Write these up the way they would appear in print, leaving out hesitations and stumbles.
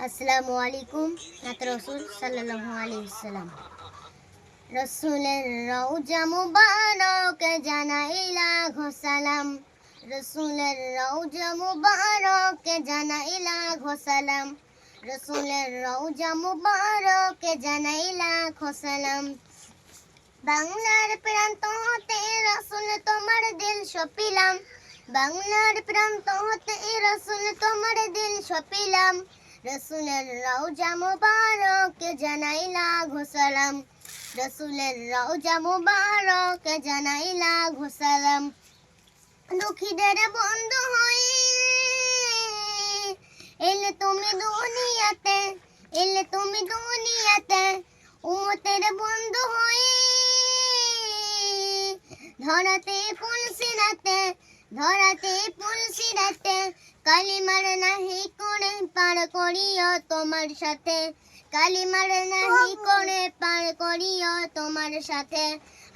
আসসালামু আলাইকুম নাত রাসূল সাল্লাল্লাহু আলাইহি ওয়াসাল্লাম। রাসূলের রওজা মুবারক জানাই লাখো সালাম। রাসূলের রওজা মুবারক জানাই লাখো সালাম। রাসূলের রওজা মুবারক জানাই লাখো সালাম। বাংলার প্রান্ত হতে রাসূল তোমার দিল সপিলাম। বাংলার প্রান্ত হতে রাসূল তোমার দিল সপিলাম। রসুলের রওজা মুবারক জানাই লাখো সালাম। রসুলের রওজা মুবারক জানাই লাখো সালাম। দুঃখীদের বন্ধু হয়ে এলে তুমি দুনিয়াতে, এলে তুমি দুনিয়াতে। উম্মতের বন্ধু হয়ে ধরাতে ফুল সিরাতে, ধরাতে ফুল সিরাতে। কালিমার নাহি করে পার করিও তোমার সাথে, কালিমার নাহি করে পার করিও তোমার সাথে।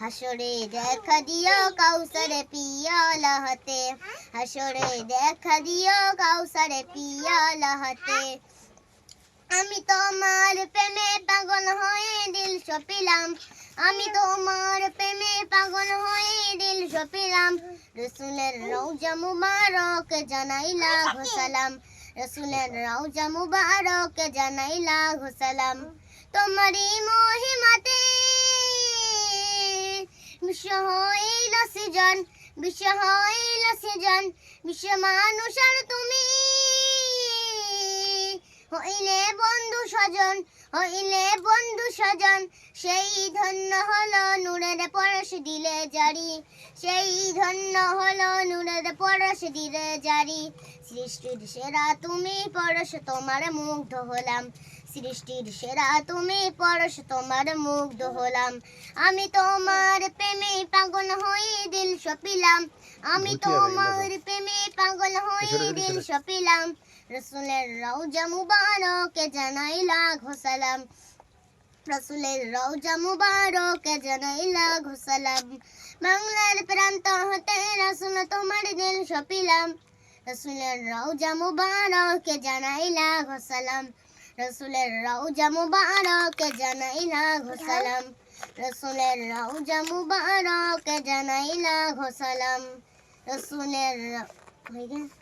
হাসরে দেখা দিও কাউসারে পিয়ালা হাতে, হাসরে দেখা দিও কাউসারে পিয়ালা হাতে। আমি তোমার প্রেমে পাগল হয়ে দিল সপিলাম। আমি তোমার প্রেমে পাগল হয়ে দিল সপিলাম। রসুলের রওজা মুবারক জানাই লাখো সালাম। রসুলের রওজা মুবারক জানাই লাখো সালাম। তোমারই মহিমাতে বিশ্ব হইল সৃজন, বিশ্ব হইল সৃজন। বিশ্ব মানুষের তুমি হইলে বন্ধু স্বজন, হইলে বন্ধু স্বজন। সেই ধন্য হলো নূরের পরশ দিলে জারি, সেই ধন্য হলো নূরের পরশ দিলে জারি। সৃষ্টির সেরা তুমি পরশ তোমার মুগ্ধ হলাম। সৃষ্টির সেরা তুমি পরশ তোমার মুগ্ধ হলাম। আমি তোমার প্রেমে পাগল হয়ে দিল সপিলাম। আমি তোমার প্রেমে পাগল হয়ে দিল সপিলাম। রসুলের রওজা মুবারক জানাই লাখো সালাম। রসুলের রওজা মুবারক জানাই লাখো সালাম। বাংলার প্রান্ত হতে রাসূল তোমার দিল সপিলাম। রসুলের রওজা মুবারক জানাই লাখো সালাম। রসুলের রওজা মুবারক জানাই লাখো সালাম। রসুলের রওজা মুবারক জানাই লাখো সালাম। রসুলের